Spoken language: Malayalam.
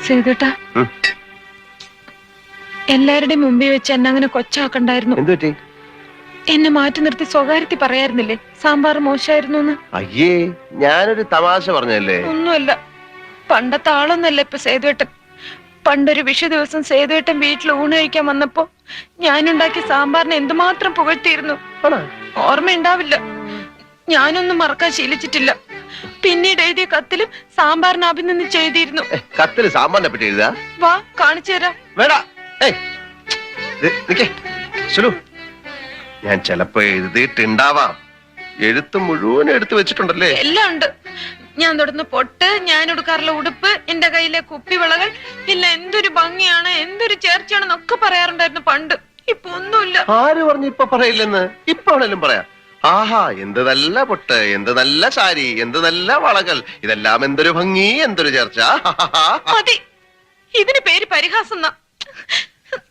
സേതുട്ടാ, എല്ലാരുടെയും മുമ്പിൽ വെച്ച് എന്നെ അങ്ങനെ കൊച്ചാക്കണ്ടായിരുന്നു. എന്നെ മാറ്റി നിർത്തി സ്വകാര്യത്തിൽ പറയായിരുന്നില്ലേ സാമ്പാർ മോശമായിരുന്നു എന്ന്? അയ്യേ, ഞാനൊരു തമാശ പറഞ്ഞല്ലേ. ഒന്നുമല്ല, പണ്ടത്തെ ആളൊന്നല്ല ഇപ്പൊ സേതുവേട്ടൻ. പണ്ടൊരു വിഷു ദിവസം സേതുവേട്ടൻ വീട്ടിൽ ഊണ് കഴിക്കാൻ വന്നപ്പോ ഞാനുണ്ടാക്കിയ സാമ്പാറിനെ എന്തുമാത്രം പുകഴ്ത്തിയിരുന്നു. ഓർമ്മയുണ്ടാവില്ല, ഞാനൊന്നും മറക്കാൻ ശീലിച്ചിട്ടില്ല. പിന്നീട് എഴുതിയ കത്തിലും സാമ്പാറിനെ അഭിനന്ദിച്ച് എഴുതിയിരുന്നു. കത്തില് സാമ്പാറിനെ പറ്റി എഴുതാ? വാ, കാണിച്ചു തരാം. വേടാ, ഞാൻ ചിലപ്പോ എഴുതിയിട്ടുണ്ടാവാം. എഴുത്ത് മുഴുവൻ എടുത്തു വെച്ചിട്ടുണ്ടല്ലേ? എല്ലാം ഉണ്ട്. ഞാൻ തൊടുന്ന പൊട്ട്, ഞാൻ എടുക്കാറുള്ള ഉടുപ്പ്, എന്റെ കയ്യിലെ കുപ്പിവിളകൾ, ഇല്ല എന്തൊരു ഭംഗിയാണ്, എന്തൊരു ചേർച്ചയാണെന്നൊക്കെ പറയാറുണ്ടായിരുന്നു പണ്ട്. ഇപ്പൊ ഒന്നുമില്ല. ആര് പറഞ്ഞു ഇപ്പൊ പറയില്ലെന്ന്? ഇപ്പൊ ആണെങ്കിലും പറയാം. ആഹാ, എന്ത് നല്ല പൊട്ട്, എന്ത് നല്ല സാരി, എന്ത് നല്ല വളകൾ, ഇതെല്ലാം എന്തൊരു ഭംഗി, എന്തൊരു ചേർച്ച. മതി, ഇതിന് പേര് പരിഹാസം.